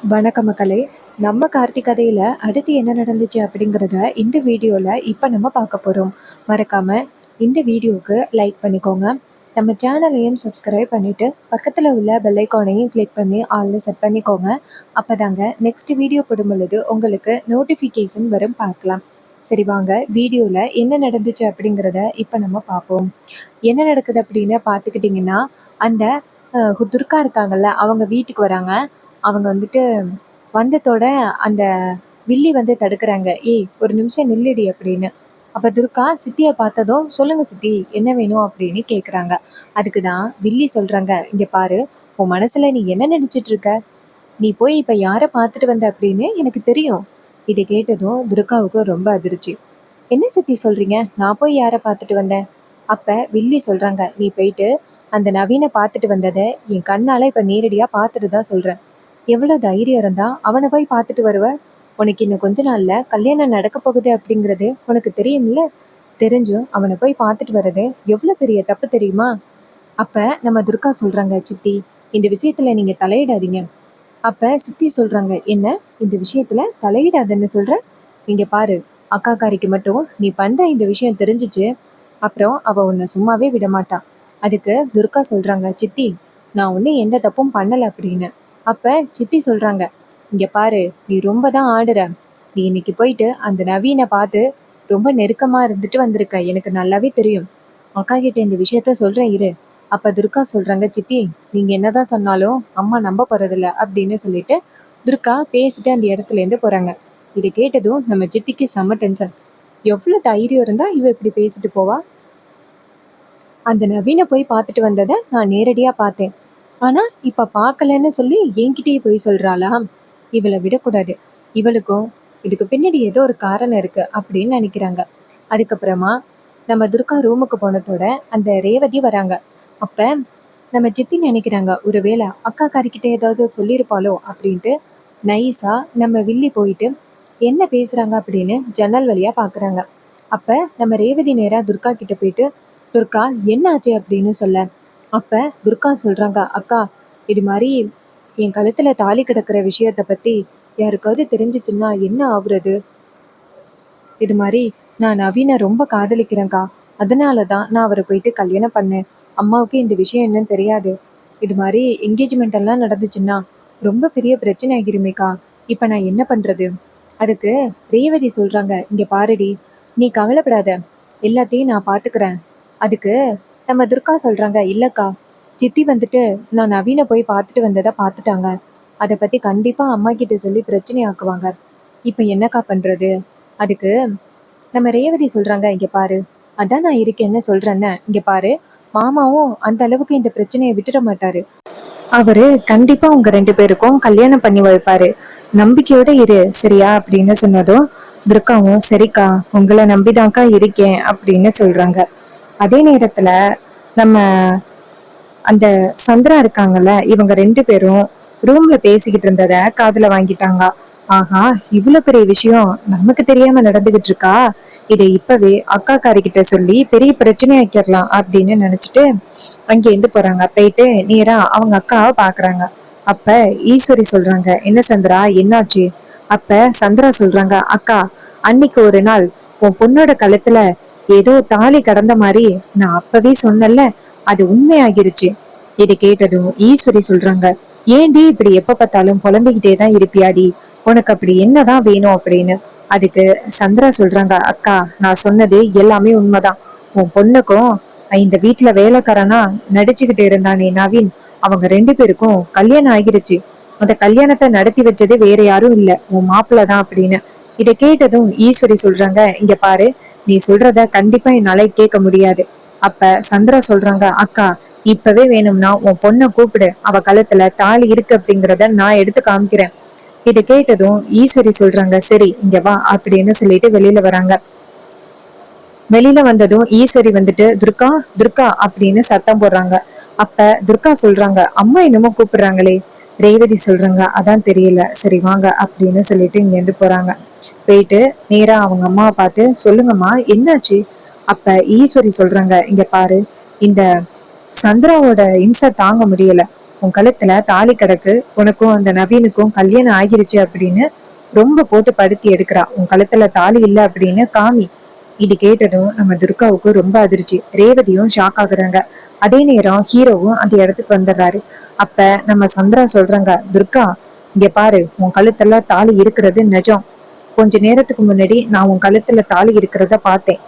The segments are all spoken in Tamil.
வணக்க மக்களே. நம்ம கார்த்திக் கதையில் அடுத்து என்ன நடந்துச்சு அப்படிங்கிறத இந்த வீடியோவில் இப்போ நம்ம பார்க்க போகிறோம். மறக்காமல் இந்த வீடியோவுக்கு லைக் பண்ணிக்கோங்க. நம்ம சேனலையும் சப்ஸ்கிரைப் பண்ணிவிட்டு பக்கத்தில் உள்ள பெல்லைக்கானையும் கிளிக் பண்ணி ஆல்ல செட் பண்ணிக்கோங்க. அப்போ தாங்க நெக்ஸ்ட் வீடியோ போடும் பொழுது உங்களுக்கு நோட்டிஃபிகேஷன் வரும், பார்க்கலாம். சரி வாங்க வீடியோவில் என்ன நடந்துச்சு அப்படிங்கிறத இப்போ நம்ம பார்ப்போம். என்ன நடக்குது அப்படின்னு பார்த்துக்கிட்டிங்கன்னா, அந்த துர்கா இருக்காங்கல்ல, அவங்க வீட்டுக்கு வராங்க. அவங்க வந்துட்டு வந்ததோட அந்த வில்லி வந்து தடுக்கிறாங்க. ஏய் ஒரு நிமிஷம் நில்லுடி அப்படின்னு. அப்போ துர்கா சித்தியை பார்த்ததும், சொல்லுங்க சித்தி என்ன வேணும் அப்படின்னு கேட்குறாங்க. அதுக்கு தான் வில்லி சொல்கிறாங்க, இங்கே பாரு, உன் மனசில் நீ என்ன நினச்சிட்டு இருக்க? நீ போய் இப்போ யாரை பார்த்துட்டு வந்த அப்படின்னு எனக்கு தெரியும். இதை கேட்டதும் துர்காவுக்கு ரொம்ப அதிர்ச்சி. என்ன சித்தி சொல்கிறீங்க? நான் போய் யாரை பார்த்துட்டு வந்தேன்? அப்போ வில்லி சொல்கிறாங்க, நீ போயிட்டு அந்த நவீனை பார்த்துட்டு வந்ததை என் கண்ணால் இப்போ நேரடியாக பார்த்துட்டு தான் சொல்கிறேன். எவ்வளோ தைரியம் இருந்தா அவனை போய் பார்த்துட்டு வருவ? உனக்கு இன்னும் கொஞ்ச நாள்ல கல்யாணம் நடக்க போகுது அப்படிங்கிறது உனக்கு தெரியும்ல? தெரிஞ்சும் அவனை போய் பார்த்துட்டு வர்றது எவ்வளோ பெரிய தப்பு தெரியுமா? அப்ப நம்ம துர்கா சொல்றாங்க, சித்தி இந்த விஷயத்துல நீங்க தலையிடாதீங்க. அப்ப சித்தி சொல்றாங்க, என்ன இந்த விஷயத்துல தலையிடாதன்னு சொல்ற? இங்க பாரு, அக்காக்காரிக்கு மட்டும் நீ பண்ற இந்த விஷயம் தெரிஞ்சிச்சு, அப்புறம் அவ உன்னை சும்மாவே விட மாட்டான். அதுக்கு துர்கா சொல்றாங்க, சித்தி நான் ஒன்றும் எந்த தப்பும் பண்ணலை அப்படின்னு. அப்ப சித்தி சொல்றாங்க, இங்க பாரு, நீ ரொம்ப தான் ஆடுற. நீ இன்னைக்கு போயிட்டு அந்த நவீனை பார்த்து ரொம்ப நெருக்கமா இருந்துட்டு வந்திருக்க, எனக்கு நல்லாவே தெரியும். அக்கா கிட்ட இந்த விஷயத்த சொல்றேன் இரு. அப்ப துர்கா சொல்றாங்க, சித்தி நீங்க என்னதான் சொன்னாலும் அம்மா நம்ப போறதில்ல அப்படின்னு சொல்லிட்டு துர்கா பேசிட்டு அந்த இடத்துல இருந்து போறாங்க. இதை கேட்டதும் நம்ம சித்திக்கு செம்ம டென்ஷன். எவ்வளவு தைரியம் இருந்தா இவ இப்படி பேசிட்டு போவா? அந்த நவீனை போய் பார்த்துட்டு வந்ததை நான் நேரடியா பார்த்தேன். ஆனா இப்ப பார்க்கலன்னு சொல்லி என்கிட்டயே போய் சொல்றாளா? இவளை விடக்கூடாது. இவளுக்கும் இதுக்கு பின்னாடி ஏதோ ஒரு காரணம் இருக்கு அப்படின்னு நினைக்கிறாங்க. அதுக்கப்புறமா நம்ம துர்கா ரூமுக்கு போனதோட அந்த ரேவதி வராங்க. அப்ப நம்ம சித்தி நினைக்கிறாங்க, ஒருவேளை அக்கா காரிக்கிட்ட ஏதாவது சொல்லியிருப்பாளோ அப்படின்ட்டு நைஸா நம்ம வில்லி போயிட்டு என்ன பேசுறாங்க அப்படின்னு ஜன்னல் வழியா பாக்குறாங்க. அப்ப நம்ம ரேவதி நேரா துர்கா கிட்ட போயிட்டு, துர்கா என்ன ஆச்சு அப்படின்னு சொல்ல. அப்ப துர்கா சொல்றாங்க, அக்கா இது மாதிரி என் கழுத்துல தாலி கிடக்கிற விஷயத்த பத்தி யாருக்காவது தெரிஞ்சிச்சுன்னா என்ன ஆகுறது? இது மாதிரி நான் நவீனை ரொம்ப காதலிக்கிறேன்க்கா. அதனாலதான் நான் அவரை போயிட்டு கல்யாணம் பண்ணேன். அம்மாவுக்கு இந்த விஷயம் என்னன்னு தெரியாது. இது மாதிரி என்கேஜ்மெண்ட் எல்லாம் நடந்துச்சுன்னா ரொம்ப பெரிய பிரச்சனை ஆகிருமேக்கா. இப்ப நான் என்ன பண்றது? அதுக்கு ரேவதி சொல்றாங்க, இங்க பாருடி, நீ கவலைப்படாத, எல்லாத்தையும் நான் பாத்துக்கிறேன். அதுக்கு நம்ம துர்கா சொல்றாங்க, இல்லக்கா சித்தி வந்துட்டு நான் நவீனை போய் பார்த்துட்டு வந்ததை பார்த்துட்டாங்க. அதை பத்தி கண்டிப்பா அம்மா கிட்ட சொல்லி பிரச்சனை ஆக்குவாங்க. இப்ப என்னக்கா பண்றது? அதுக்கு நம்ம ரேவதி சொல்றாங்க, இங்க பாரு, அதான் நான் இருக்கேன்னு சொல்றேன்னு, இங்க பாரு, மாமாவும் அந்த அளவுக்கு இந்த பிரச்சனையை விட்டுட மாட்டாரு. அவரு கண்டிப்பா உங்க ரெண்டு பேருக்கும் கல்யாணம் பண்ணி வைப்பாரு. நம்பிக்கையோட இரு, சரியா அப்படின்னு சொன்னதும் துர்காவும், சரிக்கா உங்களை நம்பிதான்க்கா இருக்கேன் அப்படின்னு சொல்றாங்க. அதே நேரத்துல நம்ம அந்த சந்திரா இருக்காங்கல்ல, இவங்க ரெண்டு பேரும் ரூம்ல பேசிக்கிட்டு இருந்தத காதுல வாங்கிட்டாங்க. ஆஹா, இவ்வளவு பெரிய விஷயம் நமக்கு தெரியாம நடந்துகிட்டு இருக்கா. இதை இப்பவே அக்கா காரி கிட்ட சொல்லி பெரிய பிரச்சனையாக்கிடலாம் அப்படின்னு நினைச்சிட்டு அங்க இருந்து போறாங்க. போயிட்டு நேரா அவங்க அக்காவை பாக்குறாங்க. அப்ப ஈஸ்வரி சொல்றாங்க, என்ன சந்திரா என்னாச்சு? அப்ப சந்திரா சொல்றாங்க, அக்கா அன்னைக்கு ஒரு நாள் உன் பொண்ணோட கழுத்துல ஏதோ தாலி கடந்த மாதிரி நான் அப்பவே சொன்னல, அது உண்மையாகிருச்சு. இதை கேட்டதும் ஈஸ்வரி சொல்றாங்க, ஏன்டி இப்படி எப்ப பார்த்தாலும் புலம்பிக்கிட்டே தான் இருப்பியாடி? உனக்கு அப்படி என்னதான் வேணும் அப்படின்னு. அதுக்கு சந்திரா சொல்றாங்க, அக்கா நான் சொன்னது எல்லாமே உண்மைதான். உன் பொண்ணுக்கும் இந்த வீட்டுல வேலைக்காரனா நடிச்சுக்கிட்டு இருந்தானே நவீன், அவங்க ரெண்டு பேருக்கும் கல்யாணம் ஆகிருச்சு. அந்த கல்யாணத்தை நடத்தி வச்சது வேற யாரும் இல்ல, உன் மாப்பிள்ளதான் அப்படின்னு. இதை கேட்டதும் ஈஸ்வரி சொல்றாங்க, இங்க பாரு, நீ சொல்றத கண்டிப்பா என்னால கேட்க முடியாது. அப்ப சந்திரா சொல்றாங்க, அக்கா இப்பவே வேணும்னா உன் பொண்ணை கூப்பிடு, அவ கழுத்துல தாலி இருக்கு அப்படிங்கிறத நான் எடுத்து காமிக்கிறேன். இதை கேட்டதும் ஈஸ்வரி சொல்றாங்க, சரி இங்க வா அப்படின்னு சொல்லிட்டு வெளியில வராங்க. வெளியில வந்ததும் ஈஸ்வரி வந்துட்டு துர்கா துர்கா அப்படின்னு சத்தம் போடுறாங்க. அப்ப துர்கா சொல்றாங்க, அம்மா என்னமோ கூப்பிடுறாங்களே. ரேவதி சொல்றாங்க, அதான் தெரியல, சரி வாங்க அப்படின்னு சொல்லிட்டு இங்க இருந்து போறாங்க. போயிட்டு நேரா அவங்க அம்மாவை பார்த்து, சொல்லுங்கம்மா என்னாச்சு? அப்ப ஈஸ்வரி சொல்றாங்க, இங்க பாரு, இந்த சந்திராவோட இம்சை தாங்க முடியல. உன் கழுத்துல தாலி கிடக்கு, உனக்கும் அந்த நவீனுக்கும் கல்யாணம் ஆகிருச்சு அப்படின்னு ரொம்ப போட்டு படுத்தி எடுக்கிறா. உன் கழுத்துல தாலி இல்ல அப்படின்னு காமி. இது கேட்டதும் நம்ம துர்காவுக்கு ரொம்ப அதிர்ச்சி. ரேவதியும் ஷாக் ஆகுறாங்க. அதே நேரம் ஹீரோவும் அந்த இடத்துக்கு வந்துடுறாரு. அப்ப நம்ம சந்திரா சொல்றாங்க, துர்கா இங்க பாரு, உன் கழுத்துல தாலி இருக்கிறது நிஜம். கொஞ்ச நேரத்துக்கு முன்னாடி நான் உன் கழுத்துல தாலி இருக்கிறத பார்த்தேன்.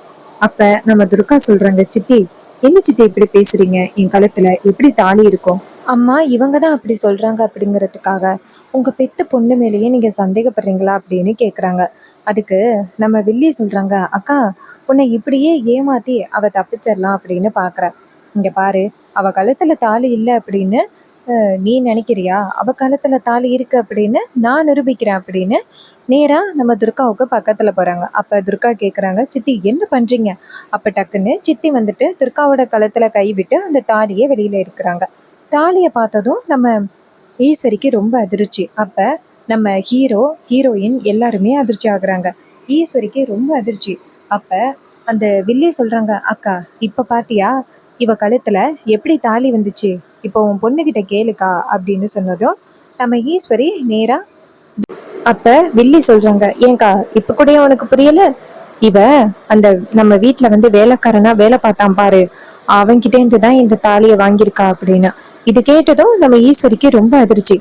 அப்ப நம்ம துர்கா சொல்றாங்க, சித்தி என்ன சித்தி இப்படி பேசுறீங்க? என் கழுத்துல எப்படி தாலி இருக்கும்? அம்மா இவங்கதான் அப்படி சொல்றாங்க அப்படிங்கறதுக்காக உங்க பெத்த பொண்ணு மேலேயே நீங்க சந்தேகப்படுறீங்களா அப்படின்னு கேக்குறாங்க. அதுக்கு நம்ம வில்லி சொல்றாங்க, அக்கா உன்னை இப்படியே ஏமாத்தி அவ தப்பிச்சிடலாம் அப்படின்னு பாக்குற. இங்க பாரு, அவ கழுத்துல தாலி இல்லை அப்படின்னு நீ நினைக்கிறியா? அவ கழுத்துல தாலி இருக்கு அப்படின்னு நான் நிரூபிக்கிறேன் அப்படின்னு நேரா நம்ம துர்காவுக்கு பக்கத்துல போறாங்க. அப்ப துர்கா கேக்குறாங்க, சித்தி என்ன பண்றீங்க? அப்ப டக்குன்னு சித்தி வந்துட்டு துர்காவோட கழுத்துல கை விட்டு அந்த தாலியை வெளியில இருக்கிறாங்க. தாலியை பார்த்ததும் நம்ம ஈஸ்வரிக்கு ரொம்ப அதிர்ச்சி. அப்ப நம்ம ஹீரோயின் எல்லாருமே அதிர்ச்சி ஆகுறாங்க. ஈஸ்வரிக்கு ரொம்ப அதிர்ச்சி. அப்ப அந்த வில்லி சொல்றாங்க, அக்கா இப்ப பாத்தியா இவ கழுத்துல எப்படி தாலி வந்துச்சு? இப்போ உன் பொண்ணுகிட்ட கேளுக்கா அப்படின்னு சொன்னதும் நம்ம ஈஸ்வரி நேரா அப்ப வில்லி சொல்றாங்க, ஏங்கா இப்ப கூட உனக்கு புரியல? இவ அந்த நம்ம வீட்டுல வந்து வேலைக்காரனா வேலை பார்த்தான் பாரு, அவன்கிட்ட இருந்துதான் இந்த தாலியை வாங்கியிருக்கா அப்படின்னு. இது கேட்டதும் நம்ம ஈஸ்வரிக்கு ரொம்ப அதிர்ச்சி.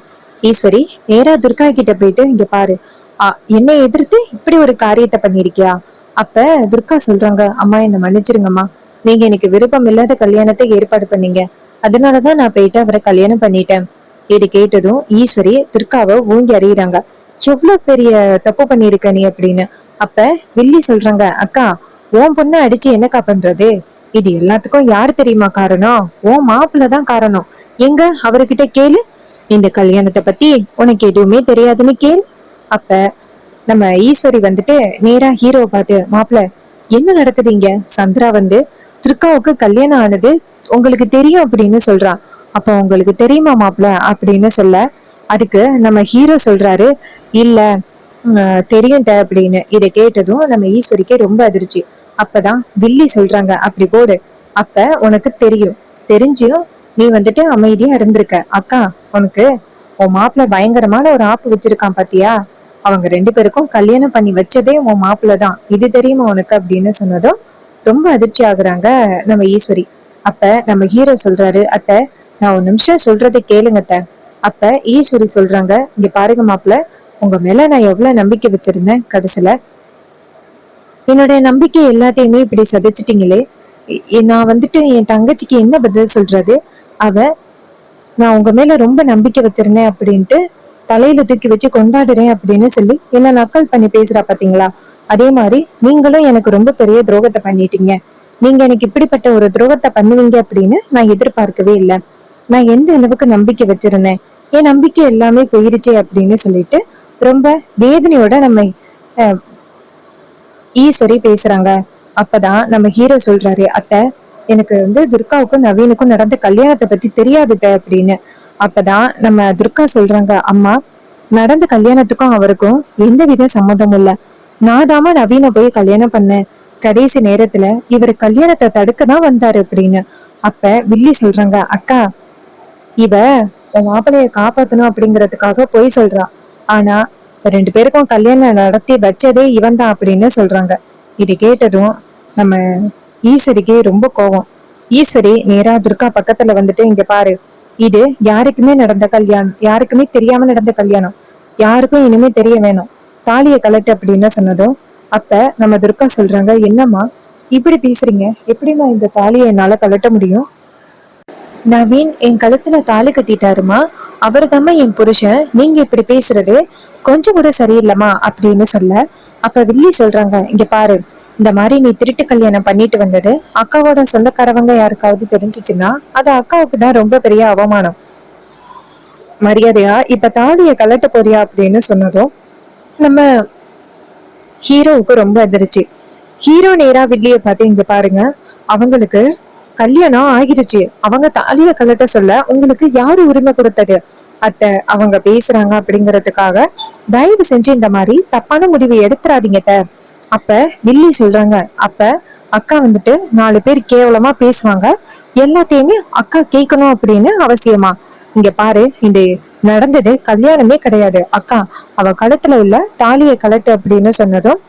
ஈஸ்வரி நேரா துர்கா கிட்ட போயிட்டு, இங்க பாரு, என்னை எதிர்த்து இப்படி ஒரு காரியத்தை பண்ணிருக்கியா? அப்ப துர்கா சொல்றாங்க, அம்மா என்ன மன்னிச்சிருங்கம்மா, நீங்க எனக்கு விருப்பம் இல்லாத கல்யாணத்தை ஏற்பாடு பண்ணீங்க, அதனாலதான் நான் போயிட்டு அவரை கல்யாணம் பண்ணிட்டேன். இது கேட்டதும் ஈஸ்வரி துர்காவை ஊங்கி அறியறாங்க. எவ்வளவு பெரிய தப்பு பண்ணிருக்க நீ அப்படின்னு. அப்ப வில்லி சொல்றாங்க, அக்கா உன் பொண்ணை அடிச்சு என்னக்கா பண்றது? இது எல்லாத்துக்கும் யாரு தெரியுமா காரணம்? உன் மாப்பிள்ளதான் காரணம். எங்க அவர்கிட்ட கேளு, இந்த கல்யாணத்தை பத்தி உனக்கு எதுவுமே தெரியாதுன்னு கேளு. அப்ப நம்ம ஈஸ்வரி வந்துட்டு நேரா ஹீரோவை பார்த்து, மாப்பிள்ள என்ன நடக்குது இங்க? சந்திரா வந்து துர்காவுக்கு கல்யாணம் ஆனது உங்களுக்கு தெரியும் அப்படின்னு சொல்றான். அப்ப உங்களுக்கு தெரியுமா மாப்பிள்ள அப்படின்னு சொல்ல, அதுக்கு நம்ம ஹீரோ சொல்றாரு, இல்ல தெரியும் அப்படின்னு. இதை கேட்டதும் நம்ம ஈஸ்வரிக்கே ரொம்ப அதிர்ச்சி. அப்பதான் வில்லி சொல்றாங்க, அப்படி போடு. அப்ப உனக்கு தெரியும், தெரிஞ்சும் நீ வந்துட்டு அமைதியா இருந்திருக்க. அக்கா உனக்கு உன் மாப்பிள்ள பயங்கரமான ஒரு ஆப்பு வச்சிருக்கான் பாத்தியா? அவங்க 2 பேருக்கும் கல்யாணம் பண்ணி வச்சதே உன் மாப்பிள்ளதான், இது தெரியுமா உனக்கு அப்படின்னு சொன்னதும் ரொம்ப அதிர்ச்சி ஆகுறாங்க நம்ம ஈஸ்வரி. அப்ப நம்ம ஹீரோ சொல்றாரு, அத்தை நான் ஒரு நிமிஷம் சொல்றதை கேளுங்க அத்தை. அப்ப ஈஸ்வரி சொல்றாங்க, இங்க பாருங்க மாப்பிள்ள, உங்க மேல நான் எவ்வளவு நம்பிக்கை வச்சிருந்தேன், கடைசியில என்னுடைய நம்பிக்கை எல்லாத்தையுமே இப்படி சதைச்சிட்டீங்களே. நான் வந்துட்டு என் தங்கச்சிக்கு என்ன பதில் சொல்றது? அவ நான் உங்க மேல ரொம்ப நம்பிக்கை வச்சிருந்தேன் அப்படின்ட்டு தலையில தூக்கி வச்சு கொண்டாடுறேன் அப்படின்னு சொல்லி என்ன நக்கல் பண்ணி பேசுறா பாத்தீங்களா? அதே மாதிரி நீங்களும் எனக்கு ரொம்ப பெரிய துரோகத்தை பண்ணிட்டீங்க. நீங்க எனக்கு இப்படிப்பட்ட ஒரு துரோகத்தை பண்ணுவீங்க அப்படின்னு நான் எதிர்பார்க்கவே இல்லை. நான் எந்த அளவுக்கு நம்பிக்கை வச்சிருந்தேன், என் நம்பிக்கை எல்லாமே போயிருச்சே அப்படின்னு சொல்லிட்டு ரொம்ப வேதனையோட நம்ம ஈஸ்வரி பேசுறாங்க. அப்பதான் நம்ம ஹீரோ சொல்றாரு, அத்தை எனக்கு வந்து துர்காவுக்கும் நவீனுக்கும் நடந்த கல்யாணத்தை பத்தி தெரியாதுட்ட அப்படின்னு. அப்பதான் நம்ம துர்கா சொல்றாங்க, அம்மா நடந்த கல்யாணத்துக்கும் அவருக்கும் எந்த வித சம்மதமும் இல்ல. நாதாம நவீன போய் கல்யாணம் பண்ணேன், கடைசி நேரத்துல இவர் கல்யாணத்தை தடுக்கதான் வந்தாரு அப்படின்னு. அப்ப வில்லி சொல்றாங்க, அக்கா இவ உன் மாப்பிளைய காப்பாத்தணும் அப்படிங்கறதுக்காக பொய் சொல்றா. ஆனா 2 பேருக்கும் கல்யாணம் நடத்தி வச்சதே இவன் தான் அப்படின்னு சொல்றாங்க. இது கேட்டதும் நம்ம ஈஸ்வரிக்கு ரொம்ப கோபம். ஈஸ்வரி நேரா துர்கா பக்கத்துல வந்துட்டு, இங்க பாரு, இது யாருக்குமே நடந்த கல்யாணம், யாருக்குமே தெரியாம நடந்த கல்யாணம், யாருக்கும் இனிமே தெரிய வேணும், தாலிய கலட்டு அப்படின்னு சொன்னதும் அப்ப நம்ம துர்கா சொல்றாங்க, என்னம்மா இப்படி பேசுறீங்க? எப்படிமா இந்த தாலியை என்னால கலட்ட முடியும்? நவீன் என் கழுத்துல தாலி கட்டிட்டாருமா, அவரு தாம்மா என் புருஷன், நீங்க இப்படி பேசுறது கொஞ்சம் கூட சரியில்லைமா அப்படின்னு சொல்ல, அப்ப வில்லி சொல்றாங்க, இங்க பாரு, இந்த மாதிரி நீ திருட்டு கல்யாணம் பண்ணிட்டு வந்தது அக்காவோட சொந்தக்காரவங்க யாருக்காவது தெரிஞ்சிச்சுன்னா அது அக்காவுக்கு தான் ரொம்ப பெரிய அவமானம். மரியாதையா இப்ப தாலிய கலட்ட போறியா அப்படின்னு சொன்னதும் நம்ம ஹீரோவுக்கு ரொம்ப அதிர்ச்சி. ஹீரோ நேரா வில்லிய பார்த்து, இங்க பாருங்க, அவங்களுக்கு கல்யாணம் ஆகிடுச்சு, அவங்க தாலிய கலட்ட சொல்ல உங்களுக்கு யாரு உரிமை கொடுத்தது? அத்தை அவங்க பேசுறாங்க அப்படிங்கறதுக்காக தயவு செஞ்சு இந்த மாதிரி தப்பான முடிவை எடுத்துறாதீங்க. அப்ப வில்லி சொல்றாங்க, அப்ப அக்கா வந்துட்டு 4 பேர் கேவலமா பேசுவாங்க, எல்லாத்தையுமே அக்கா கேட்கணும் அப்படின்னு அவசியமா? இங்க பாரு, இந்த நடந்தது கல்யாணமே கிடையாது அக்கா, அவ கழுத்துல உள்ள தாலியை கலட்டு அப்படின்னு சொன்னதும்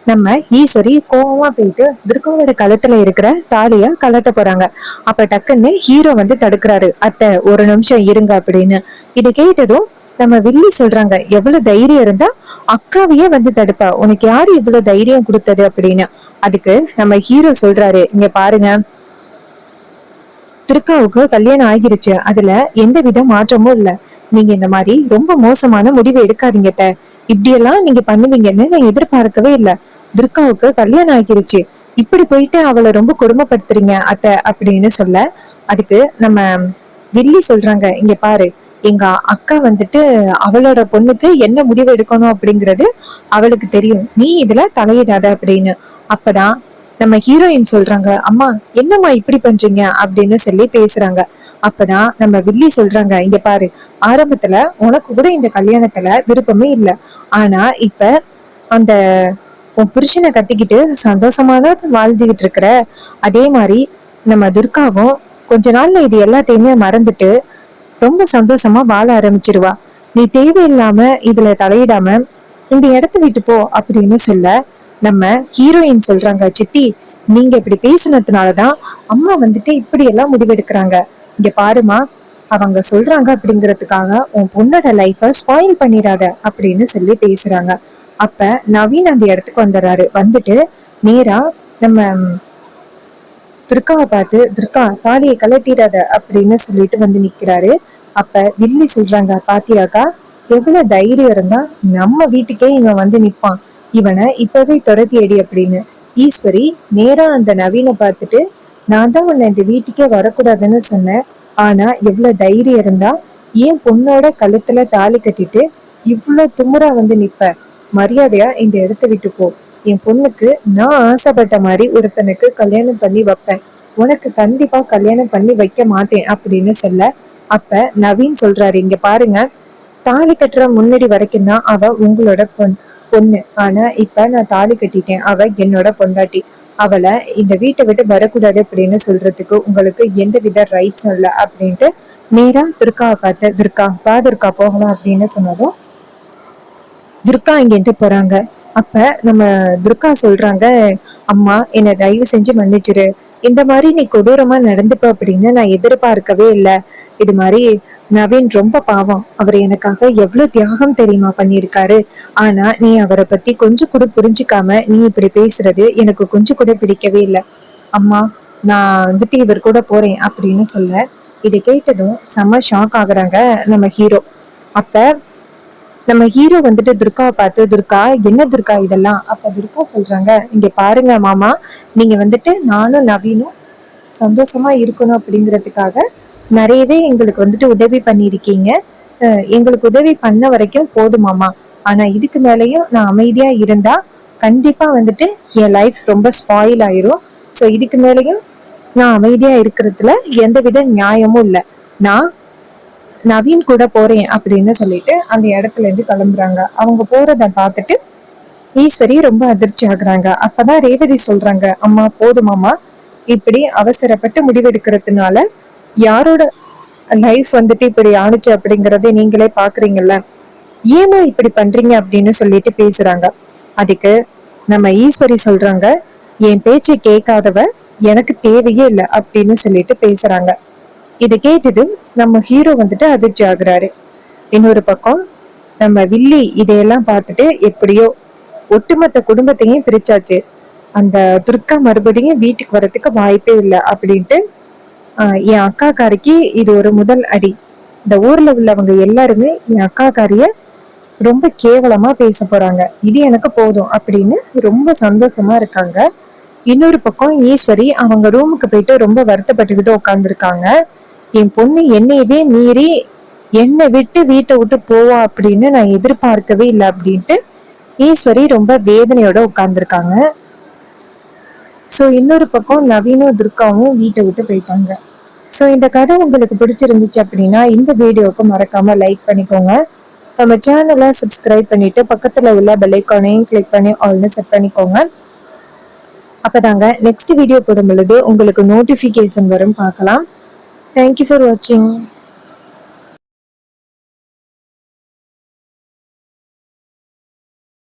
நம்ம ஈஸ்வரி கோவமா போயிட்டு துர்காவோட கழுத்துல இருக்கிற தாலிய கலட்ட போறாங்க. அப்ப டக்குன்னு ஹீரோ வந்து தடுக்கிறாரு, அத்தை ஒரு நிமிஷம் இருங்க அப்படின்னு. இதை கேட்டதும் நம்ம வில்லி சொல்றாங்க, எவ்வளவு தைரியம் இருந்தா அக்காவையே வந்து தடுப்பா, உனக்கு யாரு இவ்வளவு தைரியம் கொடுத்தது அப்படின்னு. அதுக்கு நம்ம ஹீரோ சொல்றாரு, இங்க பாருங்க, துர்காவுக்கு கல்யாணம் ஆகிருச்சு, அதுல எந்த வித மாற்றமும் இல்ல. நீங்க இந்த மாதிரி ரொம்ப மோசமான முடிவு எடுக்காதீங்க. இப்படியெல்லாம் நீங்க பண்ணுவீங்கன்னு நான் எதிர்பார்க்கவே இல்ல. துர்காவுக்கு கல்யாணம் ஆகிருச்சு, இப்படி போயிட்டு அவளை ரொம்ப கொடுமைப்படுத்துறீங்க அத்தை அப்படின்னு சொல்ல, அதுக்கு நம்ம வில்லி சொல்றாங்க, இங்க பாரு, எங்க அக்கா வந்துட்டு அவளோட பொண்ணுக்கு என்ன முடிவு எடுக்கணும் அப்படிங்கிறது அவளுக்கு தெரியும், நீ இதுல தலையிடாத அப்படின்னு. அப்பதான் நம்ம ஹீரோயின் சொல்றாங்க, அம்மா என்னம்மா இப்படி பண்றீங்க அப்படின்னு சொல்லி பேசுறாங்க. அப்பதான் நம்ம வில்லி சொல்றாங்க, இங்க பாரு, ஆரம்பத்துல உனக்கு கூட இந்த கல்யாணத்துல விருப்பமே இல்ல, ஆனா இப்ப அந்த உன் புருஷனை கட்டிக்கிட்டு சந்தோஷமான வாழ்ந்துகிட்டு இருக்கிற, அதே மாதிரி நம்ம துர்காவும் கொஞ்ச நாள்ல இது எல்லாத்தையுமே மறந்துட்டு ரொம்ப சந்தோஷமா வாழ ஆரம்பிச்சிருவா. நீ தேவையில்லாம இதுல தலையிடாம இந்த இடத்த விட்டு போ அப்படின்னு சொல்ல, நம்ம ஹீரோயின் சொல்றாங்க, சித்தி நீங்க இப்படி பேசுனதுனாலதான் அம்மா வந்துட்டு இப்படி எல்லாம் முடிவெடுக்கிறாங்க. இங்க பாருமா, அவங்க சொல்றாங்க அப்படிங்கறதுக்காக உன் பொண்ணோட லைஃப ஸ்பாயில் பண்ணிடாத அப்படின்னு சொல்லி பேசுறாங்க. அப்ப நவீன் அந்த இடத்துக்கு வந்துடுறாரு. வந்துட்டு நேரா நம்ம துர்காவை பார்த்து, துர்கா தாலியை கலட்டிடாத அப்படின்னு சொல்லிட்டு வந்து நிக்கிறாரு. அப்ப வில்லி சொல்றாங்க, பாத்தியாக்கா எவ்வளவு தைரியம் இருந்தா நம்ம வீட்டுக்கே இவன் வந்து நிப்பான், இவனை இப்பவே துரத்தி அடி அப்படின்னு. ஈஸ்வரி நேரா அந்த நவீனை பார்த்துட்டு, நான் தான் உன்னை இந்த வீட்டுக்கே வரக்கூடாதுன்னு சொன்னேன், ஆனா எவ்வளவு தைரியம் இருந்தா ஏன் பொண்ணோட கழுத்துல தாலி கட்டிட்டு இவ்வளவு துமுறா வந்து நிப்ப, மரியாதையா இந்த இடத்த விட்டு போ, என் பொண்ணுக்கு நான் ஆசைப்பட்ட மாதிரி ஒருத்தனுக்கு கல்யாணம் பண்ணி வைப்பேன், உனக்கு கண்டிப்பா கல்யாணம் பண்ணி வைக்க மாட்டேன் அப்படின்னு சொல்ல, அப்ப நவீன் சொல்றாரு, இங்க பாருங்க, தாலி கட்டுற முன்னாடி வரைக்கும் தான் அவ உங்களோட பொண்ணு, ஆனா இப்ப நான் தாலி கட்டிட்டேன், அவ என்னோட பொண்டாட்டி, அவளை இந்த வீட்டை விட்டு வரக்கூடாது அப்படின்னு சொல்றதுக்கு உங்களுக்கு எந்த வித ரைட்ஸும் இல்லை அப்படின்ட்டு நேரா துர்காவை பார்த்து, துர்கா வா துர்கா போகலாம் அப்படின்னு சொன்னதும் துர்கா இங்கேருந்து போறாங்க. அப்ப நம்ம துர்கா சொல்றாங்க, அம்மா என்னை தயவு செஞ்சு மன்னிச்சிரு, இந்த மாதிரி நீ கொடூரமா நடந்துப்ப அப்படின்னு நான் எதிர்பார்க்கவே இல்லை. இது மாதிரி நவீன் ரொம்ப பாவம், அவர் எனக்காக எவ்வளவு தியாகம் தெரியுமா பண்ணியிருக்காரு, ஆனா நீ அவரை பத்தி கொஞ்சம் கூட புரிஞ்சுக்காம நீ இப்படி பேசுறது எனக்கு கொஞ்சம் கூட பிடிக்கவே இல்லை. அம்மா நான் வந்துட்டு இவர் கூட போறேன் அப்படின்னு சொல்ல, இதை கேட்டதும் செம்ம ஷாக் ஆகுறாங்க நம்ம ஹீரோ. அப்ப நம்ம ஹீரோ வந்துட்டு துர்காவை பார்த்து, துர்கா என்ன துர்கா இதெல்லாம். அப்ப துர்கா சொல்றாங்க, இங்க பாருங்க மாமா, நீங்க வந்துட்டு நானும் நவீனும் சந்தோஷமா இருக்கணும் அப்படிங்கிறதுக்காக நிறையவே எங்களுக்கு வந்துட்டு உதவி பண்ணியிருக்கீங்க, எங்களுக்கு உதவி பண்ண வரைக்கும் போதுமாமா, ஆனா இதுக்கு மேலேயும் நான் அமைதியா இருந்தா கண்டிப்பா வந்துட்டு என் லைஃப் ரொம்ப ஸ்பாயில் ஆயிரும். ஸோ இதுக்கு மேலேயும் நான் அமைதியா இருக்கிறதுல எந்தவித நியாயமும் இல்லை, நான் நவீன் கூட போறேன் அப்படின்னு சொல்லிட்டு அந்த இடத்துல இருந்து கிளம்புறாங்க. அவங்க போறத பார்த்துட்டு ஈஸ்வரி ரொம்ப அதிர்ச்சி ஆகுறாங்க. அப்பதான் ரேவதி சொல்றாங்க, அம்மா போதுமாமா, இப்படி அவசரப்பட்டு முடிவெடுக்கிறதுனால யாரோட லைஃப் வந்துட்டு இப்படி ஆணுச்சு அப்படிங்கறத நீங்களே பாக்குறீங்கல்ல, ஏமா இப்படி பண்றீங்க அப்படின்னு சொல்லிட்டு பேசுறாங்க. அதுக்கு நம்ம ஈஸ்வரி சொல்றாங்க, என் பேச்சை கேட்காதவ எனக்கு தேவையே இல்லை அப்படின்னு சொல்லிட்டு பேசுறாங்க. இதை கேட்டது நம்ம ஹீரோ வந்துட்டு அதிர்ச்சி ஆகுறாரு. இன்னொரு பக்கம் நம்ம வில்லி இதையெல்லாம் பார்த்துட்டு, எப்படியோ ஒட்டுமொத்த குடும்பத்தையும் பிரிச்சாச்சு, அந்த துர்கா மறுபடியும் வீட்டுக்கு வர்றதுக்கு வாய்ப்பே இல்லை அப்படின்ட்டு என் அக்காக்காரிக்கு இது ஒரு முதல் அடி, இந்த ஊர்ல உள்ளவங்க எல்லாருமே என் அக்காக்காரிய ரொம்ப கேவலமா பேச போறாங்க, இது எனக்கு போதும் அப்படின்னு ரொம்ப சந்தோஷமா இருக்காங்க. இன்னொரு பக்கம் ஈஸ்வரி அவங்க ரூமுக்கு போயிட்டு ரொம்ப வருத்தப்பட்டுக்கிட்டு உட்காந்துருக்காங்க. என் பொண்ணு என்னையவே மீறி என்னை விட்டு வீட்டை விட்டு போவா அப்படின்னு நான் எதிர்பார்க்கவே இல்லை அப்படின்ட்டு ஈஸ்வரி ரொம்ப வேதனையோட உட்கார்ந்துருக்காங்க. ஸோ இன்னொரு பக்கம் நவீனும் துர்காவும் வீட்டை விட்டு போயிட்டாங்க. ஸோ இந்த கதை உங்களுக்கு பிடிச்சிருந்துச்சு அப்படின்னா இந்த வீடியோவுக்கு மறக்காம லைக் பண்ணிக்கோங்க, நம்ம சேனலை சப்ஸ்கிரைப் பண்ணிட்டு பக்கத்துல உள்ள பெல் ஐகானையும் கிளிக் பண்ணி ஆல்னு செட் பண்ணிக்கோங்க. அப்பதாங்க நெக்ஸ்ட் வீடியோ போடும் பொழுது உங்களுக்கு நோட்டிபிகேஷன் வரும், பார்க்கலாம். Thank you for watching.